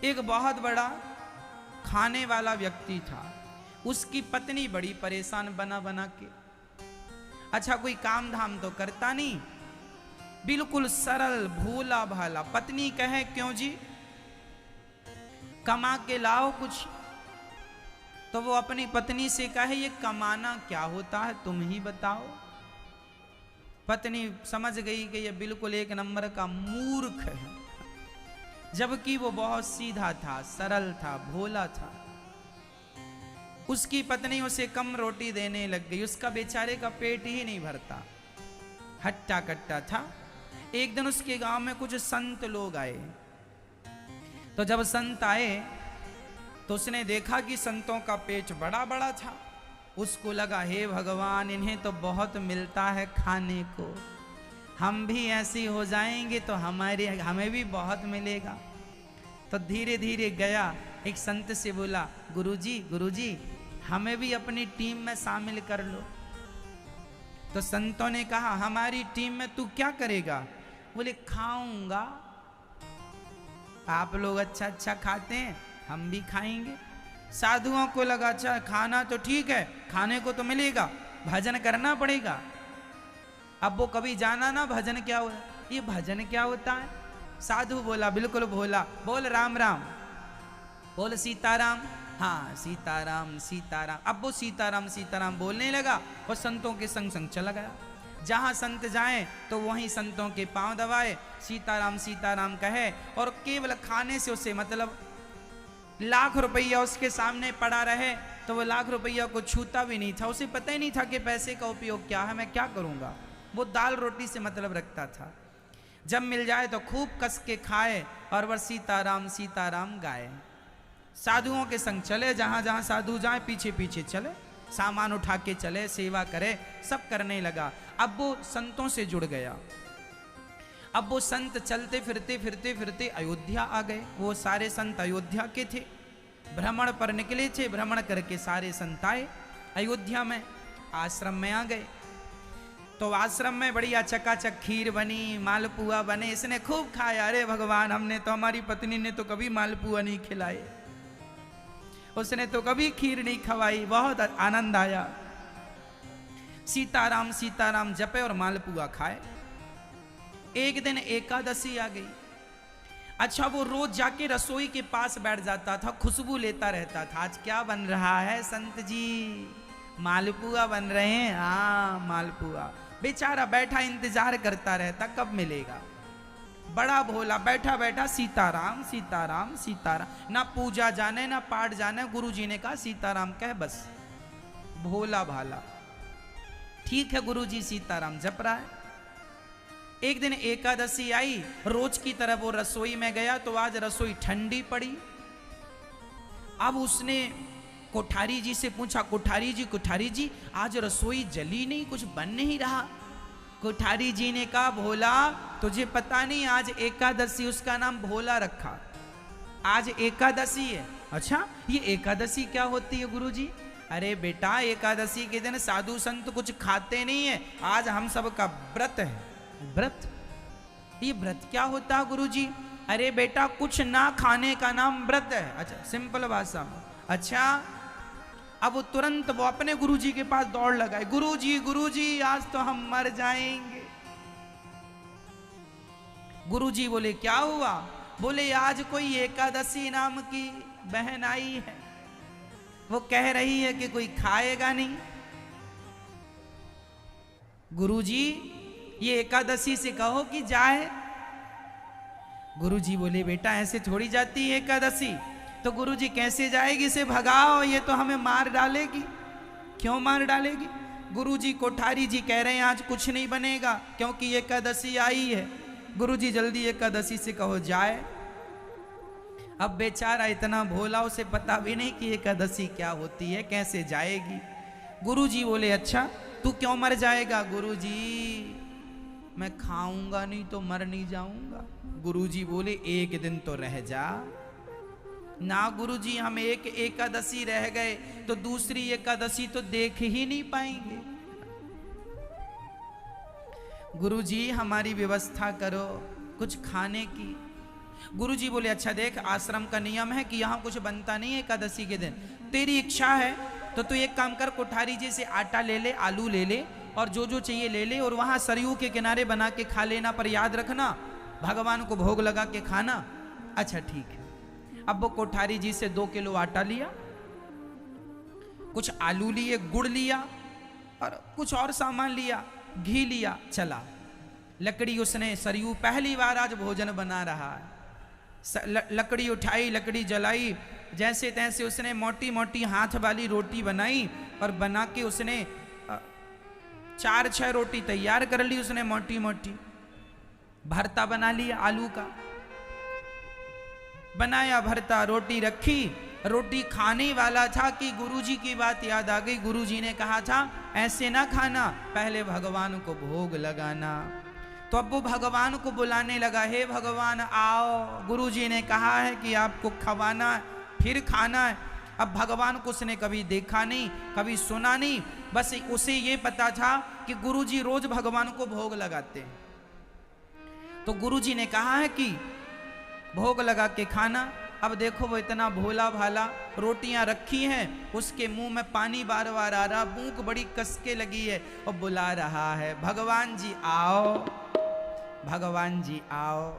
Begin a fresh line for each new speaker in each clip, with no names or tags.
एक बहुत बड़ा खाने वाला व्यक्ति था, उसकी पत्नी बड़ी परेशान बना बना के। अच्छा कोई काम धाम तो करता नहीं, बिल्कुल सरल भोला भाला। पत्नी कहे क्यों जी, कमा के लाओ कुछ। तो वो अपनी पत्नी से कहे ये कमाना क्या होता है, तुम ही बताओ। पत्नी समझ गई कि ये बिल्कुल एक नंबर का मूर्ख है, जबकि वो बहुत सीधा था, सरल था, भोला था। उसकी पत्नी उसे कम रोटी देने लग गई, उसका बेचारे का पेट ही नहीं भरता, हट्टा कट्टा था। एक दिन उसके गांव में कुछ संत लोग आए। तो जब संत आए तो उसने देखा कि संतों का पेट बड़ा बड़ा था। उसको लगा हे भगवान, इन्हें तो बहुत मिलता है खाने को, हम भी ऐसे हो जाएंगे तो हमें भी बहुत मिलेगा। तो धीरे धीरे गया, एक संत से बोला गुरुजी हमें भी अपनी टीम में शामिल कर लो। तो संतों ने कहा हमारी टीम में तू क्या करेगा? बोले खाऊंगा, आप लोग अच्छा अच्छा खाते हैं, हम भी खाएंगे। साधुओं को लगा अच्छा खाना तो ठीक है, खाने को तो मिलेगा, भजन करना पड़ेगा। अब वो कभी जाना ना भजन क्या होता, ये भजन क्या होता है? साधु बोला बिल्कुल भोला, बोल राम राम, बोल सीताराम, हाँ सीताराम सीताराम। अब वो सीताराम सीताराम बोलने लगा और संतों के संग संग चला गया। जहां संत जाएं तो वहीं संतों के पांव दबाए, सीताराम सीताराम कहे, और केवल खाने से उसे मतलब लाख रुपया उसके सामने पड़ा रहे तो वो लाख रुपया को छूता भी नहीं था। उसे पता ही नहीं था कि पैसे का उपयोग क्या है, मैं क्या करूंगा। वो दाल रोटी से मतलब रखता था, जब मिल जाए तो खूब कस के खाए और वह सीताराम सीताराम गाए। साधुओं के संग चले, जहां जहां साधु जाए पीछे पीछे चले, सामान उठा के चले, सेवा करे, सब करने लगा। अब वो संतों से जुड़ गया। अब वो संत चलते फिरते फिरते फिरते अयोध्या आ गए। वो सारे संत अयोध्या के थे, भ्रमण पर निकले थे। भ्रमण करके सारे संत आए अयोध्या में, आश्रम में आ गए। तो आश्रम में बढ़िया चकाचक खीर बनी, मालपुआ बने, इसने खूब खाया। अरे भगवान, हमने तो, हमारी पत्नी ने तो कभी मालपुआ नहीं खिलाए, उसने तो कभी खीर नहीं खवाई, बहुत आनंद आया। सीताराम सीताराम जपे और मालपुआ खाए। एक दिन एकादशी आ गई। अच्छा वो रोज जाके रसोई के पास बैठ जाता था, खुशबू लेता रहता था। आज क्या बन रहा है संत जी? मालपुआ बन रहे हैं, हाँ मालपुआ। बेचारा बैठा इंतजार करता रहता कब मिलेगा। बड़ा भोला बैठा बैठा सीताराम सीताराम सीताराम, ना पूजा जाने ना पाठ जाने। गुरुजी ने कहा सीताराम कह बस, भोला भाला। ठीक है गुरुजी सीताराम जप रहा है। एक दिन एकादशी आई, रोज की तरह वो रसोई में गया तो आज रसोई ठंडी पड़ी। अब उसने कोठारी जी से पूछा, कोठारी जी आज रसोई जली नहीं, कुछ बन नहीं रहा। कोठारी जी ने कहा भोला तुझे पता नहीं, आज एकादशी, उसका नाम भोला रखा, आज एकादशी है। अच्छा ये एकादशी क्या होती है गुरुजी? अरे बेटा एकादशी के दिन साधु संत कुछ खाते नहीं है, आज हम सबका व्रत है। व्रत? ये व्रत क्या होता है गुरुजी? अरे बेटा कुछ ना खाने का नाम व्रत है। अच्छा सिंपल भाषा में। अच्छा अब वो तुरंत वो अपने गुरुजी के पास दौड़ लगाए, गुरुजी आज तो हम मर जाएंगे। गुरुजी बोले क्या हुआ? बोले आज कोई एकादशी नाम की बहन आई है, वो कह रही है कि कोई खाएगा नहीं। गुरुजी ये एकादशी से कहो कि जाए। गुरुजी बोले बेटा ऐसे थोड़ी जाती है एकादशी। तो गुरुजी कैसे जाएगी? इसे भगाओ, ये तो हमें मार डालेगी। क्यों मार डालेगी? गुरुजी कोठारी जी कह रहे हैं आज कुछ नहीं बनेगा क्योंकि एकादशी आई है। गुरुजी जल्दी एकादशी से कहो जाए। अब बेचारा इतना भोला, उसे पता भी नहीं कि एकादशी क्या होती है, कैसे जाएगी। गुरुजी बोले अच्छा तू क्यों मर जाएगा? गुरुजी मैं खाऊंगा नहीं तो मर नहीं जाऊंगा। गुरुजी बोले एक दिन तो रह जा ना। गुरुजी हम एक एकादशी रह गए तो दूसरी एकादशी तो देख ही नहीं पाएंगे। गुरुजी हमारी व्यवस्था करो कुछ खाने की। गुरुजी बोले अच्छा देख, आश्रम का नियम है कि यहाँ कुछ बनता नहीं है एकादशी के दिन, तेरी इच्छा है तो तू एक काम कर, कोठारी जी से आटा ले ले, आलू ले ले और जो जो चाहिए ले ले और वहाँ सरयू के किनारे बना के खा लेना, पर याद रखना भगवान को भोग लगा के खाना। अच्छा ठीक है। अब वो कोठारी जी से 2 किलो आटा लिया, कुछ आलू लिए, गुड़ लिया और कुछ और सामान लिया, घी लिया, चला। लकड़ी उसने, सरयू पहली बार आज भोजन बना रहा है, लकड़ी उठाई, लकड़ी जलाई, जैसे तैसे उसने मोटी मोटी हाथ वाली रोटी बनाई और बना के उसने 4-6 रोटी तैयार कर ली उसने मोटी मोटी। भरता बना लिया आलू का, बनाया भरता, रोटी रखी। रोटी खाने वाला था कि गुरुजी की बात याद आ गई। गुरुजी ने कहा था ऐसे ना खाना, पहले भगवान को भोग लगाना। तो अब वो भगवान को बुलाने लगा, हे भगवान आओ, गुरुजी ने कहा है कि आपको खवाना है फिर खाना है। अब भगवान को उसने कभी देखा नहीं, कभी सुना नहीं, बस उसे ये पता था कि गुरुजी रोज भगवान को भोग लगाते हैं। तो गुरुजी ने कहा है कि भोग लगा के खाना। अब देखो वो इतना भोला भाला, रोटियां रखी हैं, उसके मुंह में पानी बार बार आ रहा, भूख बड़ी कसके लगी है और बुला रहा है भगवान जी आओ, भगवान जी आओ।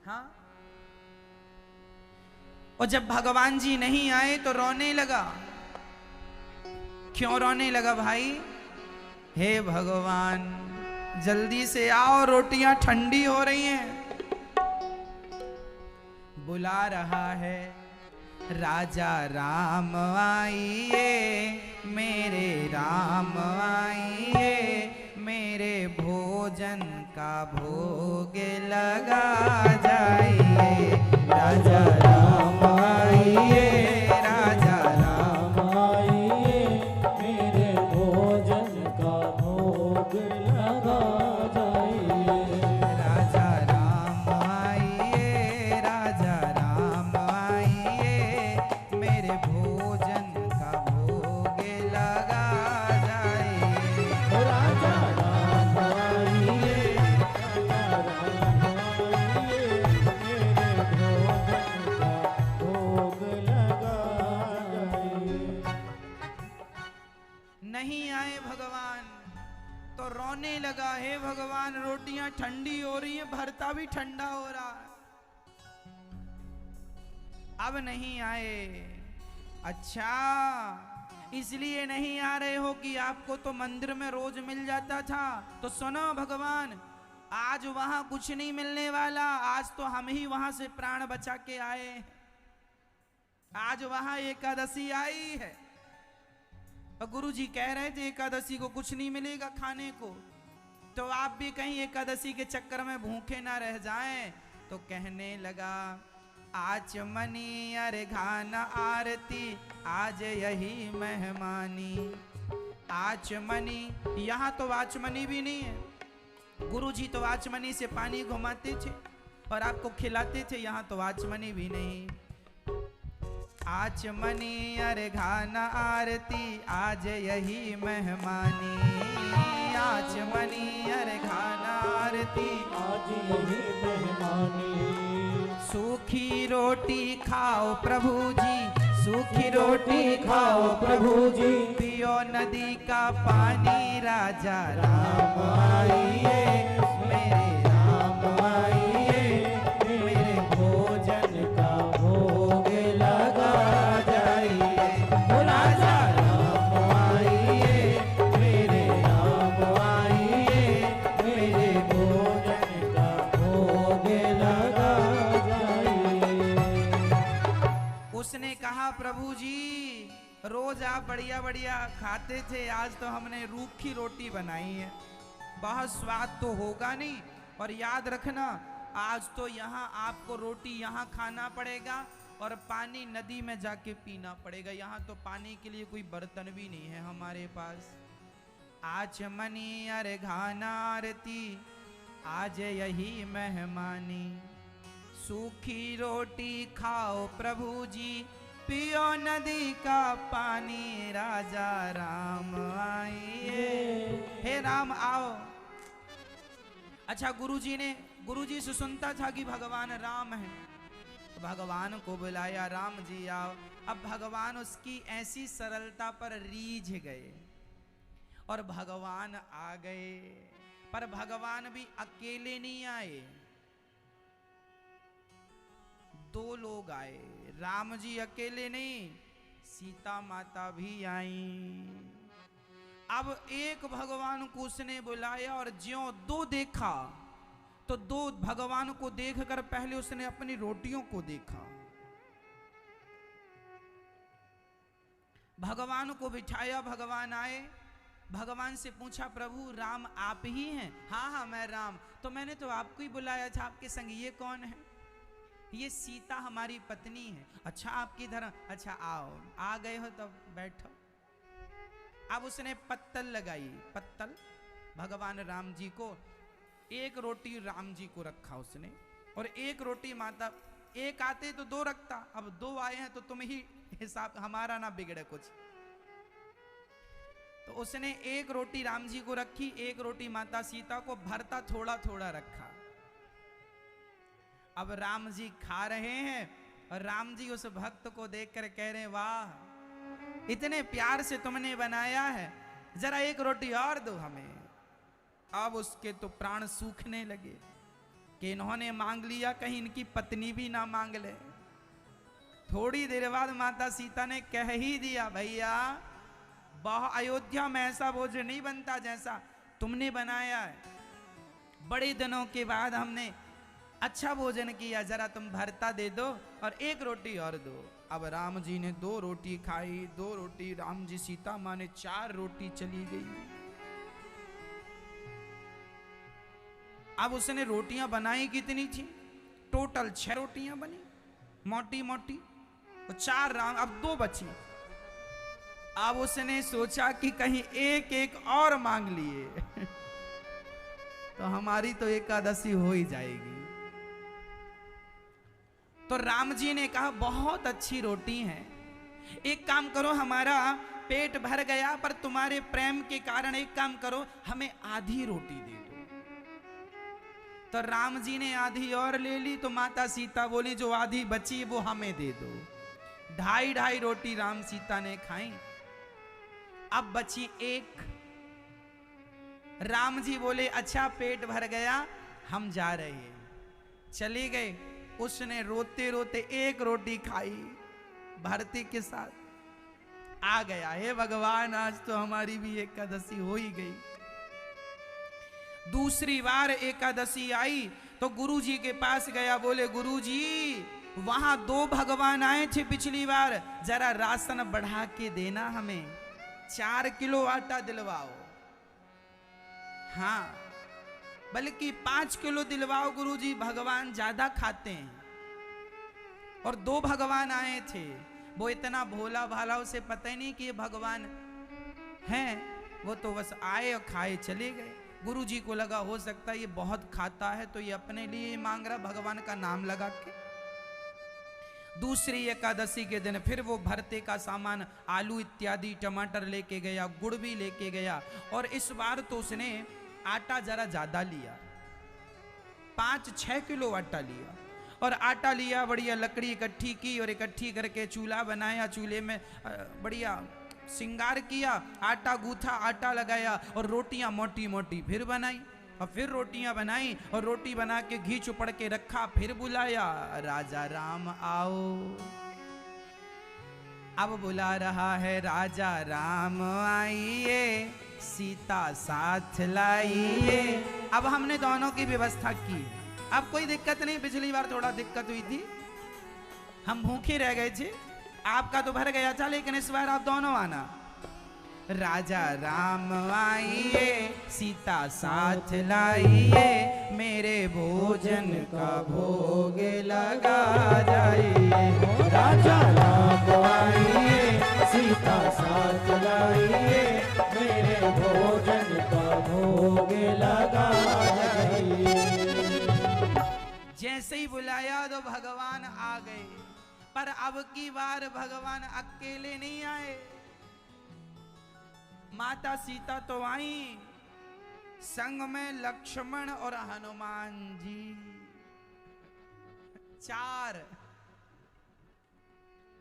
हाँ, और जब भगवान जी नहीं आए तो रोने लगा। क्यों रोने लगा भाई? हे भगवान जल्दी से आओ, रोटियां ठंडी हो रही हैं। बुला रहा है राजा राम आइए, मेरे राम आइए, मेरे भोजन का भोग लगा जाइए। राजा राम आइए, राजा राम आइए, मेरे भोजन का भोग लगा जाइए। राजा राम आइए, राजा राम आइए, मेरे भोजन का भोग लगा जाइए। राजा राम आइए, राजा राम आइए, मेरे भोजन का भोग लगा जाइए। नहीं आए भगवान तो रोने लगा, हे भगवान रोटियां ठंडी हो रही हैं, भरता भी ठंडा हो रहा है, अब नहीं आए। अच्छा इसलिए नहीं आ रहे हो कि आपको तो मंदिर में रोज मिल जाता था। तो सुनो भगवान, आज वहां कुछ नहीं मिलने वाला, आज तो हम ही वहां से प्राण बचा के आए। आज वहां एकादशी आई है और गुरुजी कह रहे थे एकादशी को कुछ नहीं मिलेगा खाने को, तो आप भी कहीं एकादशी के चक्कर में भूखे ना रह जाएं। तो कहने लगा आचमनी अर्घान आरती, आज यही मेहमानी। आचमनी, यहाँ तो आचमनी भी नहीं है। गुरुजी तो आचमनी से पानी घुमाते थे और आपको खिलाते थे, यहाँ तो आचमनी भी नहीं। आचमनी अर्घान आरती, आज यही मेहमानी। आचमनी अर्घान आरती, आज यही मेहमानी। सूखी रोटी खाओ प्रभु जी, सूखी रोटी खाओ प्रभु जी, पियो नदी का पानी। राजा राम आइए, मेरे राम आइए, मेरे भोजन का भोग लगा जाइए। राजा राम आइए, मेरे राम आइए, मेरे भोजन का भोग लगा जाइए। उसने कहा प्रभु जी रोज आप बढ़िया बढ़िया खाते थे, आज तो हमने रूखी रोटी बनाई है, बहुत स्वाद तो होगा नहीं। और याद रखना आज तो यहाँ आपको रोटी यहाँ खाना पड़ेगा और पानी नदी में जाके पीना पड़ेगा, यहाँ तो पानी के लिए कोई बर्तन भी नहीं है हमारे पास। आचमनी अर्घान आरती, आज यही मेहमानी। सूखी रोटी खाओ प्रभु जी, पियो नदी का पानी। राजा राम आइए, हे राम आओ। अच्छा गुरुजी से सुनता था कि भगवान राम है, तो भगवान को बुलाया, राम जी आओ। अब भगवान उसकी ऐसी सरलता पर रीझ गए और भगवान आ गए। पर भगवान भी अकेले नहीं आए, दो लोग आए। राम जी अकेले नहीं, सीता माता भी आई। अब एक भगवान को उसने बुलाया और ज्यों दो देखा तो दो भगवान को देखकर पहले उसने अपनी रोटियों को देखा। भगवान को बिठाया, भगवान आए, भगवान से पूछा प्रभु राम आप ही हैं? हाँ हाँ मैं राम। तो मैंने तो आपको ही बुलाया था, आपके संग ये कौन है? ये सीता हमारी पत्नी है। अच्छा आप किधर? अच्छा आओ, आ गए हो तो बैठो। अब उसने पत्तल लगाई, पत्तल भगवान राम जी को, एक रोटी राम जी को रखा उसने और एक रोटी माता। एक आते तो दो रखता, अब दो आए हैं तो तुम ही हिसाब, हमारा ना बिगड़े कुछ। तो उसने एक रोटी राम जी को रखी, एक रोटी माता सीता को, भरता थोड़ा थोड़ा रखा। अब राम जी खा रहे हैं और राम जी उस भक्त को देखकर कह रहे वाह इतने प्यार से तुमने बनाया है, जरा एक रोटी और दो हमें। अब उसके तो प्राण सूखने लगे कि इन्होंने मांग लिया, कहीं इनकी पत्नी भी ना मांग ले। थोड़ी देर बाद माता सीता ने कह ही दिया भैया अयोध्या में ऐसा भोजन नहीं बनता जैसा तुमने बनाया है। बड़े दिनों के बाद हमने अच्छा भोजन किया, जरा तुम भरता दे दो और एक रोटी और दो। अब राम जी ने दो रोटी खाई, दो रोटी राम जी, सीता माँ ने चार रोटी चली गई। अब उसने रोटियां बनाई कितनी थी? टोटल 6 रोटियां बनी, मोटी मोटी, तो 4 राम, अब 2 बची। अब उसने सोचा कि कहीं एक एक और मांग लिए तो हमारी तो एकादशी हो ही जाएगी। तो राम जी ने कहा बहुत अच्छी रोटी है, एक काम करो, हमारा पेट भर गया पर तुम्हारे प्रेम के कारण एक काम करो, हमें आधी रोटी दे दो। तो राम जी ने आधी और ले ली, तो माता सीता बोली जो आधी बची वो हमें दे दो। 2.5 रोटी राम सीता ने खाई, अब बची 1। राम जी बोले अच्छा पेट भर गया, हम जा रहे हैं। चले गए। उसने रोते रोते 1 रोटी खाई भारती के साथ, आ गया हे भगवान आज तो हमारी भी एकादशी हो ही गई। दूसरी बार एकादशी आई तो गुरुजी के पास गया, बोले गुरुजी वहां 2 भगवान आए थे पिछली बार, जरा राशन बढ़ा के देना, हमें 4 किलो आटा दिलवाओ। हाँ बल्कि 5 किलो दिलवाओ गुरुजी, भगवान ज्यादा खाते हैं। और 2 भगवान आए थे, वो इतना भोला भाला, उसे पता ही नहीं कि ये भगवान हैं, वो तो बस आए और खाए चले गए। गुरुजी को लगा हो सकता है ये बहुत खाता है तो ये अपने लिए मांग रहा, भगवान का नाम लगा के। दूसरी एकादशी के दिन फिर वो भरते का सामान, आलू इत्यादि, टमाटर लेके गया, गुड़ भी लेके गया, और इस बार तो उसने आटा जरा ज्यादा लिया, 5-6 किलो आटा लिया। और आटा लिया, बढ़िया लकड़ी इकट्ठी की और इकट्ठी करके चूल्हा बनाया, चूल्हे में बढ़िया श्रृंगार किया, आटा गूथा, आटा लगाया और रोटियां मोटी मोटी फिर बनाई, और फिर रोटियां बनाई और रोटी बना के घी चुपड़ के रखा, फिर बुलाया राजा राम आओ। अब बुला रहा है राजा राम आइए, सीता साथ लाइए। अब हमने दोनों की व्यवस्था की, अब कोई दिक्कत नहीं। पिछली बार थोड़ा दिक्कत हुई थी, हम भूखे रह गए थे, आपका तो भर गया था, लेकिन इस बार आप दोनों आना। राजा राम आइए, सीता साथ लाइए, मेरे भोजन का भोग लगा जाइए।
राजा राम आइए, सीता साथ लाइए, मेरे भोजन का भोग लगा जाइए।
जैसे ही बुलाया तो भगवान आ गए, पर अब की बार भगवान अकेले नहीं आए, माता सीता तो आई संग में लक्ष्मण और हनुमान जी, 4।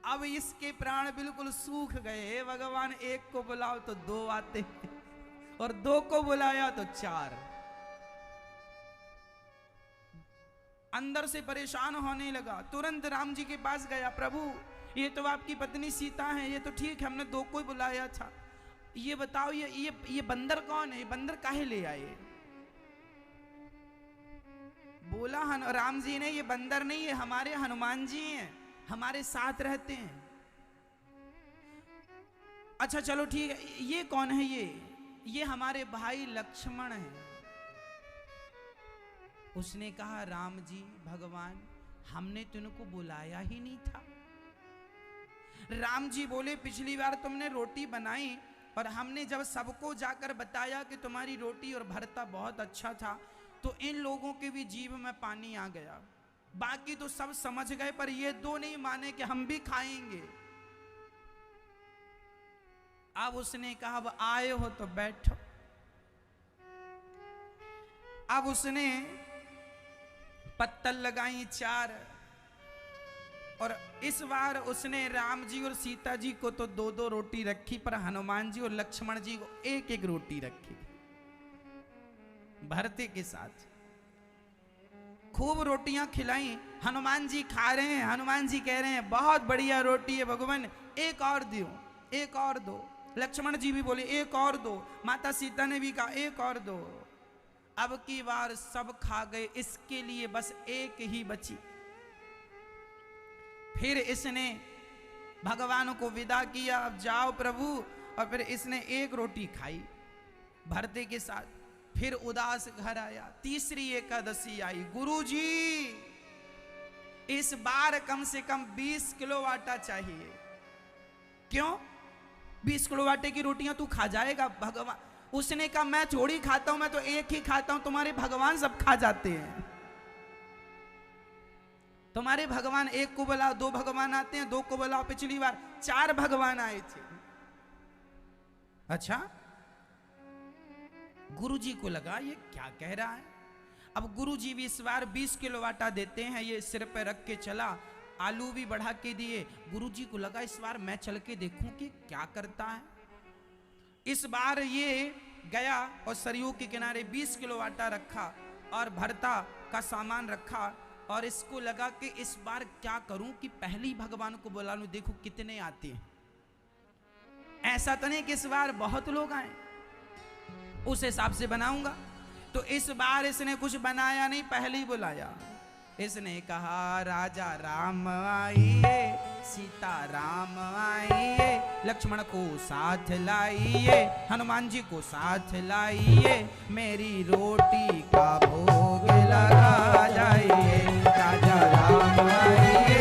अब इसके प्राण बिल्कुल सूख गए। हे भगवान, एक को बुलाओ तो 2 आते और 2 को बुलाया तो 4। अंदर से परेशान होने लगा। तुरंत राम जी के पास गया, प्रभु ये तो आपकी पत्नी सीता है, ये तो ठीक है, हमने 2 को ही बुलाया था, ये बताओ ये बंदर कौन है, ये बंदर काहे ले आए? बोला राम जी ने, ये बंदर नहीं, ये हमारे हनुमान जी हैं, हमारे साथ रहते हैं। अच्छा चलो ठीक है, ये कौन है? ये हमारे भाई लक्ष्मण हैं। उसने कहा, राम जी भगवान, हमने तुमको बुलाया ही नहीं था। राम जी बोले, पिछली बार तुमने रोटी बनाई और हमने जब सबको जाकर बताया कि तुम्हारी रोटी और भरता बहुत अच्छा था, तो इन लोगों के भी जीभ में पानी आ गया। बाकी तो सब समझ गए, पर ये 2 नहीं माने कि हम भी खाएंगे। अब उसने कहा, अब आए हो तो बैठो। अब उसने पत्तल लगाई 4, और इस बार उसने राम जी और सीता जी को तो 2-2 रोटी रखी, पर हनुमान जी और लक्ष्मण जी को 1-1 रोटी रखी। भरते के साथ खूब रोटियां खिलाई। हनुमान जी खा रहे हैं। हनुमान जी कह रहे हैं, बहुत बढ़िया रोटी है भगवान, एक और दो, एक और दो। लक्ष्मण जी भी बोले, एक और दो। माता सीता ने भी कहा, एक और दो। अब की बार सब खा गए, इसके लिए बस 1 ही बची। फिर इसने भगवान को विदा किया, अब जाओ प्रभु। और फिर इसने 1 रोटी खाई भरते के साथ। फिर उदास घर आया। तीसरी एकादशी आई। गुरुजी, इस बार कम से कम 20 किलो आटा चाहिए। क्यों? 20 किलो आटे की रोटियां तू खा जाएगा? भगवान, उसने कहा, मैं थोड़ी खाता हूं, मैं तो 1 ही खाता हूं, तुम्हारे भगवान सब खा जाते हैं। तुम्हारे भगवान 1 को बुलाओ, 2 भगवान आते हैं, 2 को बुलाओ। पिछली बार 4 भगवान आए थे। अच्छा, गुरुजी को लगा ये क्या कह रहा है। अब गुरुजी भी इस बार 20 किलो आटा देते हैं। ये सिर पे रख के चला, आलू भी बढ़ा के दिए। गुरुजी को लगा इस बार मैं चल के देखूं कि क्या करता है। इस बार ये गया और सरयू के किनारे 20 किलो आटा रखा और भरता का सामान रखा, और इसको लगा कि इस बार क्या करूं कि पहली भगवान को बुला लूं, देखो कितने आते हैं। ऐसा तो नहीं कि इस बार बहुत लोग आए, उस हिसाब से बनाऊंगा। तो इस बार इसने कुछ बनाया नहीं, पहले ही बुलाया। इसने कहा, राजा राम आइए, सीता राम आइए, लक्ष्मण को साथ लाइए, हनुमान जी को साथ लाइए, मेरी रोटी का भोग लगा जाइए। राजा राम आइए,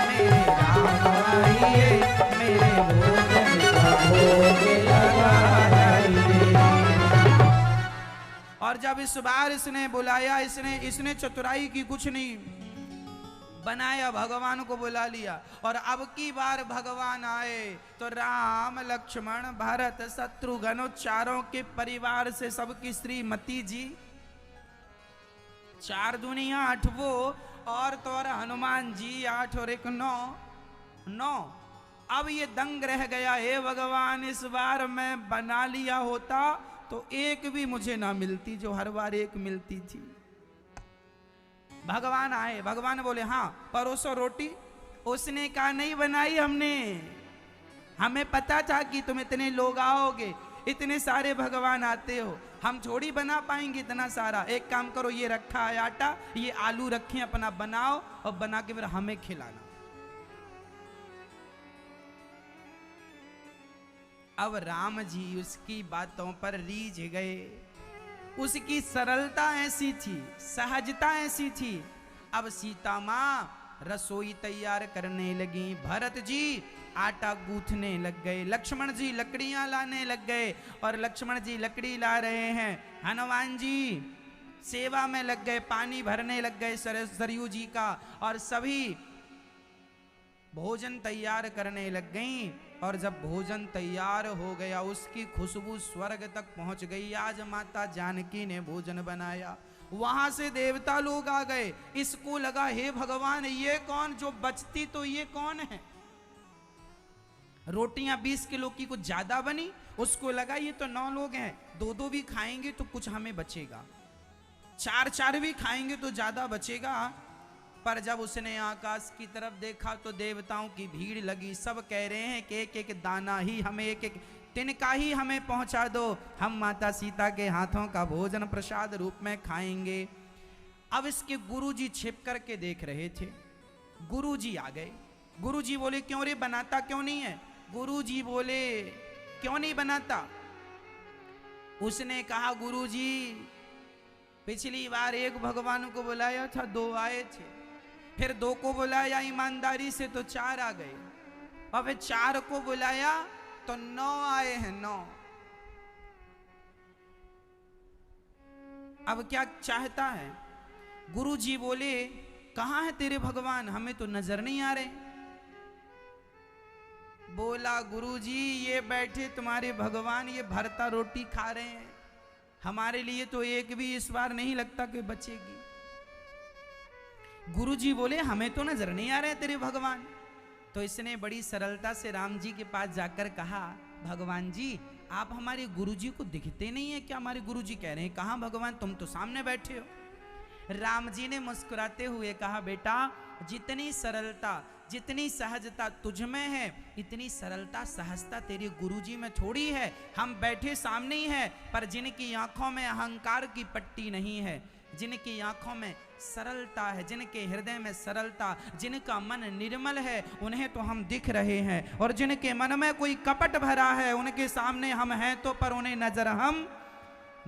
मेरे राम आइए, मेरे भोजन का भोग लगा जाइए। और जब इस बार इसने बुलाया, इसने चतुराई की कुछ नहीं बनाया, भगवान को बुला लिया। और अब की बार भगवान आए तो राम लक्ष्मण भरत शत्रुघ्न, चारों के परिवार से सबकी श्रीमती जी, 4 दुनिया 8 वो, और तो और हनुमान जी 8 और 1 9। अब ये दंग रह गया, हे भगवान, इस बार मैं बना लिया होता तो 1 भी मुझे ना मिलती जो हर बार 1 मिलती थी। भगवान आए, भगवान बोले, हाँ परोसो रोटी। उसने कहा, नहीं बनाई हमने, हमें पता था कि तुम इतने लोग आओगे, इतने सारे भगवान आते हो, हम थोड़ी बना पाएंगे इतना सारा। एक काम करो, ये रखा है आटा, ये आलू रखे, अपना बनाओ और बना के फिर हमें खिलाना। अब राम जी उसकी बातों पर रीझ गए। उसकी सरलता ऐसी थी, सहजता ऐसी थी। अब सीता माँ रसोई तैयार करने लगी, भरत जी आटा गूंथने लग गए, लक्ष्मण जी लकड़ियां लाने लग गए, और लक्ष्मण जी लकड़ी ला रहे हैं, हनुमान जी सेवा में लग गए, पानी भरने लग गए सरयू जी का, और सभी भोजन तैयार करने लग गई। और जब भोजन तैयार हो गया, उसकी खुशबू स्वर्ग तक पहुंच गई। आज माता जानकी ने भोजन बनाया, वहां से देवता लोग आ गए। इसको लगा हे भगवान, ये कौन, जो बचती तो ये कौन है। रोटियां 20 किलो की कुछ ज्यादा बनी, उसको लगा ये तो 9 लोग हैं, 2-2 भी खाएंगे तो कुछ हमें बचेगा, 4-4 भी खाएंगे तो ज्यादा बचेगा। पर जब उसने आकाश की तरफ देखा तो देवताओं की भीड़ लगी। सब कह रहे हैं कि एक एक दाना ही हमें, एक एक तिनका ही हमें पहुंचा दो, हम माता सीता के हाथों का भोजन प्रसाद रूप में खाएंगे। अब इसके गुरुजी छिप करके देख रहे थे। गुरुजी आ गए। गुरुजी बोले क्यों रे, बनाता क्यों नहीं है। गुरुजी बोले क्यों नहीं बनाता। उसने कहा गुरुजी पिछली बार एक भगवान को बुलाया था, 2 आए थे, फिर 2 को बुलाया ईमानदारी से तो 4 आ गए, और फिर 4 को बुलाया तो 9 आए हैं, 9। अब क्या चाहता है। गुरुजी बोले कहां है तेरे भगवान, हमें तो नजर नहीं आ रहे। बोला गुरुजी ये बैठे तुम्हारे भगवान, ये भरता रोटी खा रहे हैं, हमारे लिए तो एक भी इस बार नहीं लगता कि बचेगी। गुरुजी बोले हमें तो नजर नहीं आ रहे तेरे भगवान। तो इसने बड़ी सरलता से राम जी के पास जाकर कहा भगवान जी आप हमारे गुरुजी को दिखते नहीं है क्या। हमारे गुरुजी कह रहे हैं कहां भगवान, तुम तो सामने बैठे हो। राम जी ने मुस्कुराते हुए कहा बेटा जितनी सरलता जितनी सहजता तुझ में है, इतनी सरलता सहजता तेरे गुरुजी में थोड़ी है। हम बैठे सामने ही है, पर जिनकी आंखों में अहंकार की पट्टी नहीं है, जिनकी आंखों में सरलता है, जिनके हृदय में सरलता, जिनका मन निर्मल है, उन्हें तो हम दिख रहे हैं। और जिनके मन में कोई कपट भरा है, उनके सामने हम हैं तो, पर उन्हें नजर हम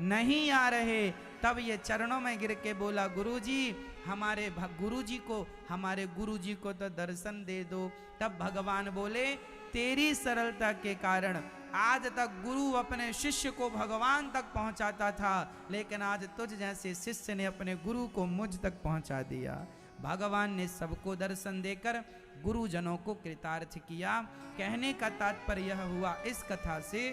नहीं आ रहे। तब ये चरणों में गिर के बोला गुरुजी हमारे गुरुजी को, हमारे गुरुजी को तो दर्शन दे दो। तब भगवान बोले तेरी सरलता के कारण आज तक गुरु अपने शिष्य को भगवान तक पहुंचाता था, लेकिन आज तुझ जैसे शिष्य ने अपने गुरु को मुझ तक पहुंचा दिया। भगवान ने सबको दर्शन देकर गुरुजनों को कृतार्थ किया। कहने का तात्पर्य यह हुआ इस कथा से